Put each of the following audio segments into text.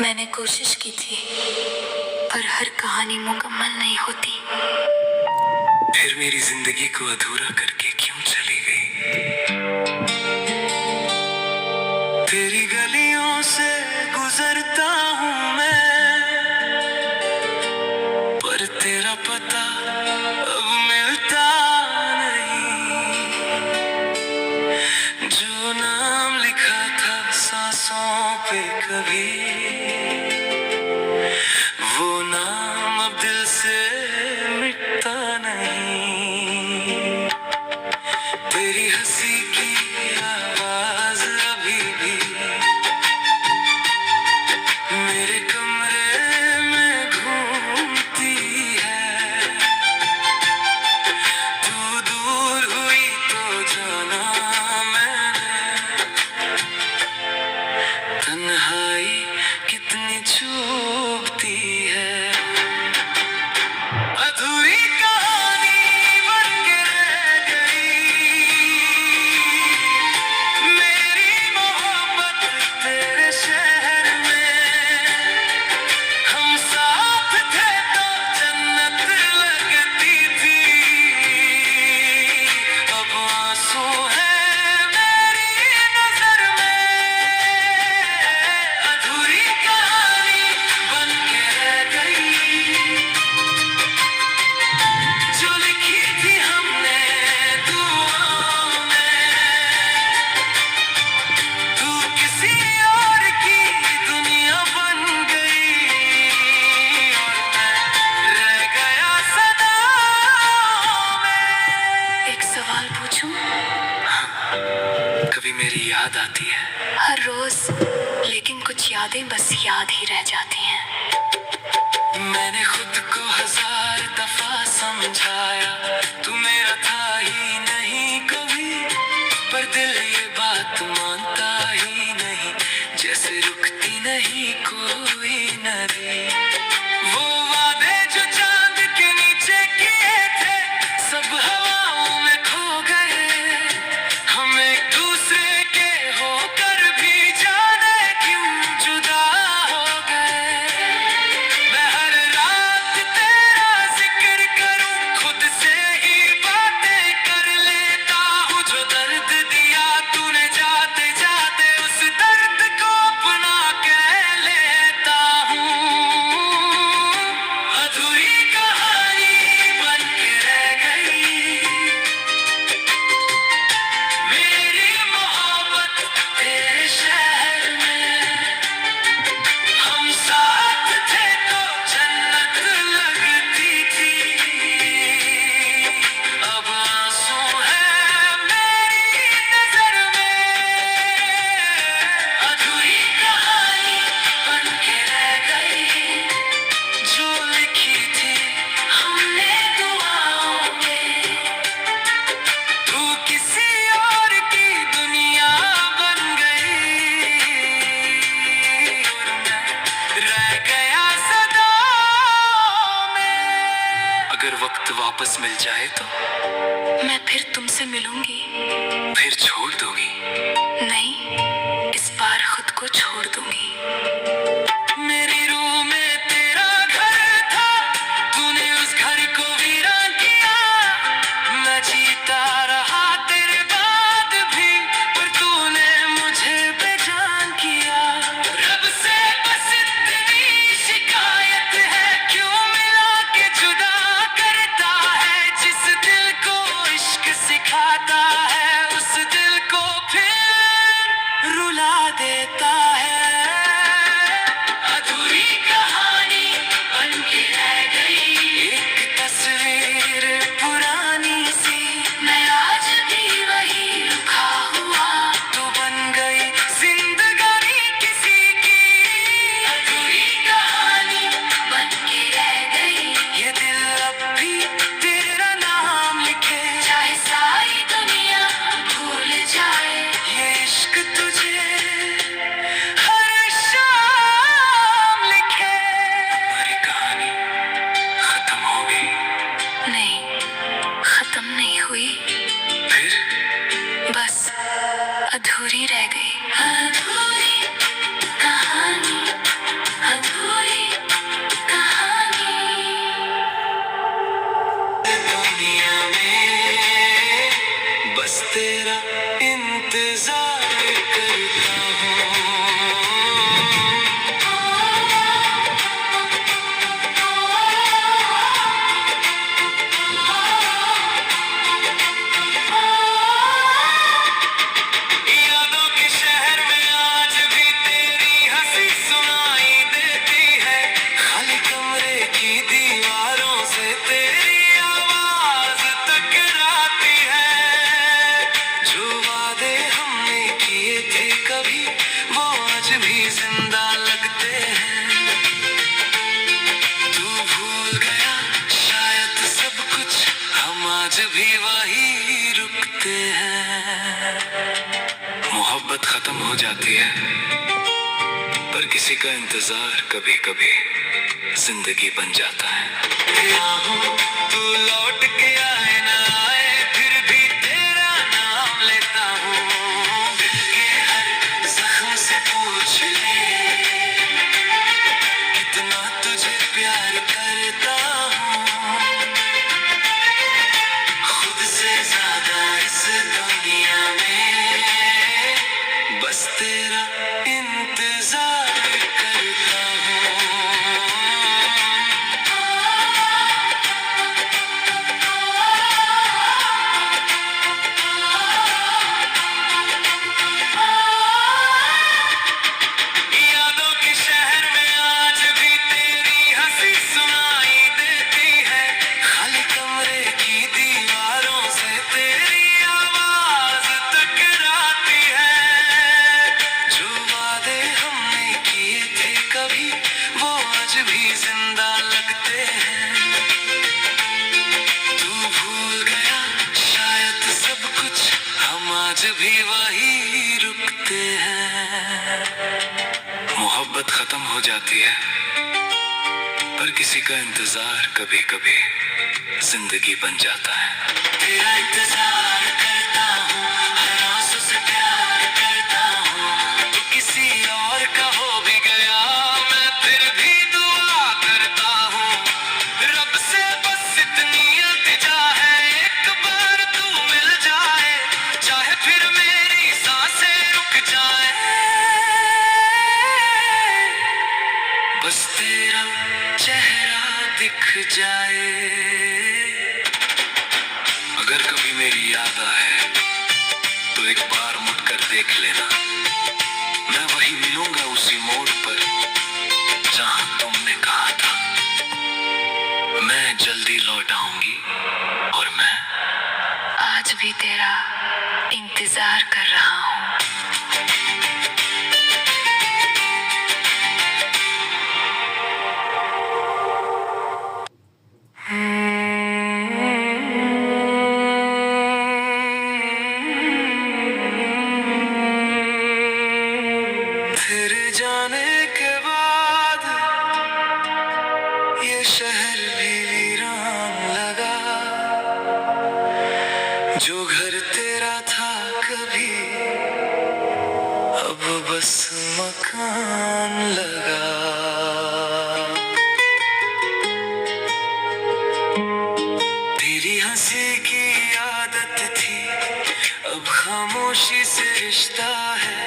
मैंने कोशिश की थी, पर हर कहानी मुकम्मल नहीं होती। फिर मेरी जिंदगी को अधूरा करके क्यों चली गई? तेरी गलियों से गुजरता हूँ मैं, पर तेरा पता अब मिलता नहीं। जो नाम लिखा था सांसों पे कभी, वो नाम अब दिल से मिटता नहीं। तेरी हंसी की आवाज अभी भी मेरे कमरे में घूमती है। तू दूर हुई तो जाना मैंने, तन्हाई कितनी चुभती है। अधूरी कहानी बन के रह गई मेरी मोहब्बत तेरे शहर में। हम साथ थे तो जन्नत लगती थी, अब आंसू है मेरी नजर में। अधूरी कहानी बन के रह गई जो लिखी थी हमने दुआओं में। तू किसी और की दुनिया बन गई और मैं रह गया सदाओं में। एक सवाल पूछूं? कभी मेरी याद आती है हर रोज, लेकिन कुछ यादें बस याद ही रह जाती हैं। मैंने खुद को 1000 दफा समझाया, तू मेरा था ही नहीं कभी, पर दिल ये बात मानता ही नहीं, जैसे रुकती नहीं कोई नदी। वो वादे जो चांद के नीचे किए थे, सब हवाओं में खो गए। हम एक दूसरे के होकर भी जाने क्यों जुदा हो गए। मैं हर रात तेरा जिक्र करूं, खुद से ही बातें कर लेता हूँ। जो दर्द दिया तूने जाते जाते, उस दर्द को अपना कह लेता हूँ। अधूरी कहानी बन के रह गई मेरी मोहब्बत तेरे शहर में। हम साथ थे तो जन्नत लगती थी, अब आंसू है मेरी नजर में। अधूरी कहानी बन के रह गई जो लिखी थी हमने दुआओं में। तू किसी और की दुनिया बन गई और मैं रह गया सदाओं में। अगर वक्त वापस मिल जाए तो मैं फिर तुमसे मिलूंगी। फिर छोड़ दोगी? नहीं, इस बार खुद को छोड़ दूंगी। मेरी रूह में तेरा घर था, तूने उस घर को वीरान किया। मैं जीता रहा तेरे बाद भी, पर तूने मुझे बेजान किया। रब से बस इतनी शिकायत है, क्यों मिला के जुदा करता है। जिस दिल को इश्क सिखाता है, उस दिल को फिर रुला देता है। अधूरी कहानी बन के रह गई एक तस्वीर पुरानी सी, मैं आज भी वही रुका हुआ। तू बन गई जिंदगानी किसी की, अधूरी कहानी बन के रह गई। ये दिल अब भी तेरा नाम लिखे, चाहे सारी दुनिया रुकते हैं। मोहब्बत खत्म हो जाती है, पर किसी का इंतजार कभी कभी जिंदगी बन जाता है। राहों तू लौट के आए ना आए, फिर भी तेरा नाम लेता हूँ। दिल के हर जख्म से पूछ ले, कितना तुझे प्यार करता हूँ। खुद से ज्यादा इस दुनिया में बस तेरा इंतजार करता हूँ। यादों के शहर में आज भी तेरी हंसी सुनाई देती है। खाली कमरे की दीवारों से तेरी आवाज टकराती है। जो वादे हमने किए थे कभी, वो आज भी जिंदा लगते हैं। तू भूल गया शायद सब कुछ, हम आज भी वही रुकते हैं। मोहब्बत खत्म हो जाती है, पर किसी का इंतजार कभी कभी जिंदगी बन जाता है। तेरा इंतजार करता हूँ, हर आंसू से प्यार करता हूँ। तू किसी और का हो भी गया, मैं फिर भी दुआ करता हूँ। रब से बस इतनी इल्तिजा है, एक बार तू मिल जाए, चाहे फिर मेरी सांसें रुक जाए। बस तेरा चेहरा दिख जाए। अगर कभी मेरी याद आए तो एक बार मुड़कर देख लेना, मैं वही मिलूंगा उसी मोड़ पर जहां तुमने कहा था मैं जल्दी लौट आऊंगी। और मैं आज भी तेरा इंतजार कर रहा हूँ। तेरे जाने के बाद ये शहर भी वीरान लगा। जो घर तेरा था कभी, अब बस मकान लगा। तेरी हंसी की आदत थी, अब खामोशी से रिश्ता है।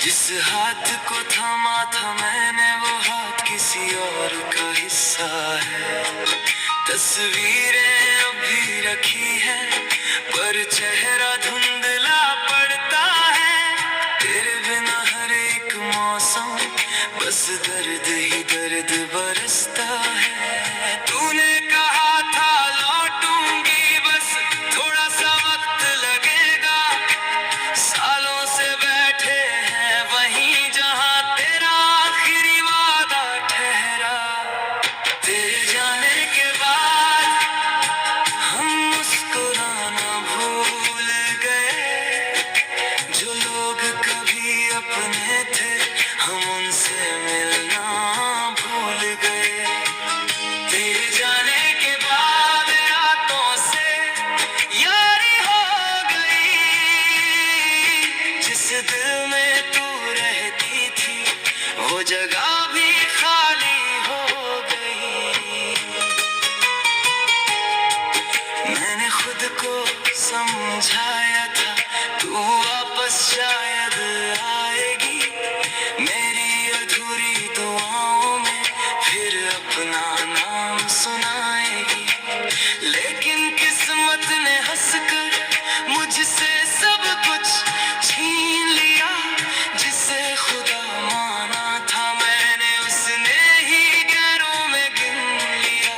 जिस हाथ को थामा था मैंने, वो हाथ किसी और का हिस्सा है। तस्वीरें अभी रखी है, पर चेहरा धुंधला पड़ता है। तेरे बिना हर एक मौसम बस दर्द ही दर्द बरसता है। तूने कहा था लौटूंगी, बस थोड़ा सा वक्त लगेगा। सालों से बैठे हैं वहीं जहां तेरा आखिरी वादा ठहरा। तेरे जाने के बाद हम मुस्कुराना भूल गए। जो लोग कभी अपने थे, हम उनसे मिलना भूल गए। तेरे जाने के बाद रातों से यारी हो गई। जिस दिल में तू रहती थी, वो जगह भी खाली हो गई। मैंने खुद को समझाया था, तू वापस शायद आएगी। मेरी अधूरी दुआओं में फिर अपना नाम सुनाएगी। लेकिन किस्मत ने हंसकर मुझसे सब कुछ छीन लिया। जिसे खुदा माना था मैंने, उसने ही गैरों में गिन लिया।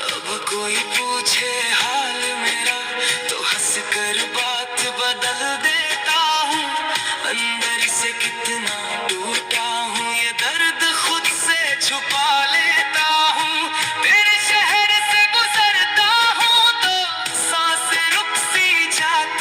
अब कोई पूछे हाल मेरा तो हंसकर बात बदल देता हूँ। अंदर से कितना टूटा हूँ, ये दर्द खुद से छुपा लेता हूँ। तेरे शहर से गुजरता हूँ तो सांसें रुक सी जाती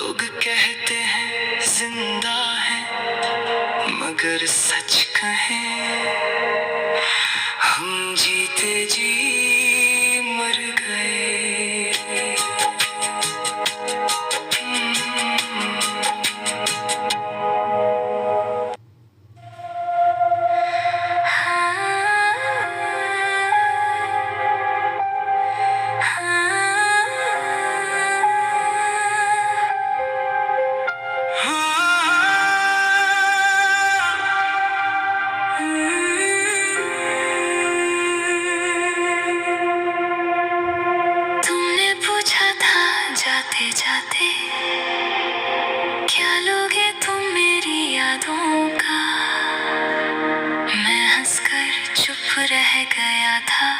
लोग कहते हैं जिंदा है, मगर सच कहें हम जीते जी मर गए। तुमने पूछा था जाते जाते, क्या लोगे तुम मेरी यादों का। मैं हंसकर चुप रह गया था,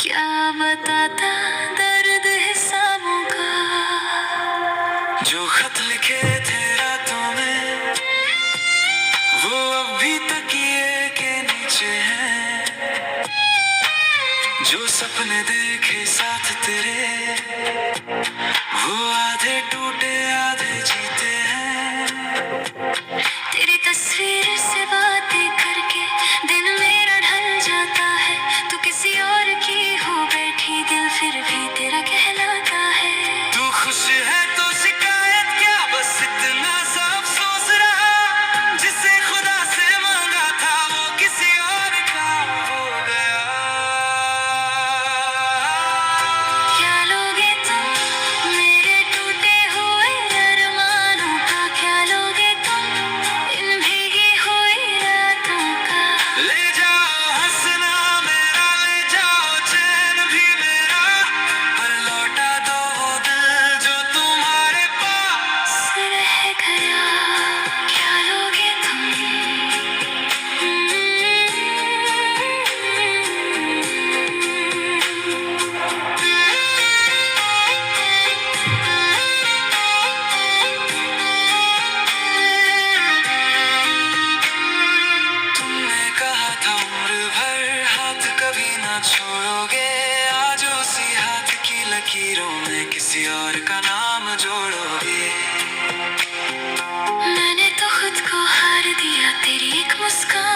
क्या बताता दर्द हिसाबों का। जो खत लिखे थे रातों में वो अब भी तकिए के नीचे हैं। जो सपने देखे साथ तेरे वो आधे टूटे आधे जीते हैं। तेरी तस्वीर से बातें करके दिन मेरा ढल जाता है। तू किसी और की हो बैठी, दिल फिर भी तेरा कहलाता है। तू खुश है तो शिकायत क्या, बस इतना सा अफसोस रहा। जिसे खुदा से मांगा था वो किसी और का हो गया। क्या लोगे तुम मेरे टूटे हुए अरमानों का। क्या लोगे तुम इन भीगी हुई रातों का। ले जाओ हंसना मेरा, ले जाओ चैन भी मेरा, पर लौटा दो वो दिल जो तुम्हारे पास रह गया। क्या लोगे तुम तुमने कहा था उम्र भर हाथ कभी ना छोड़ोगे। आज उसी हाथ की लकीरों में किसी और का नाम जोड़ोगे। मैंने तो खुद को हार दिया तेरी एक मुस्कान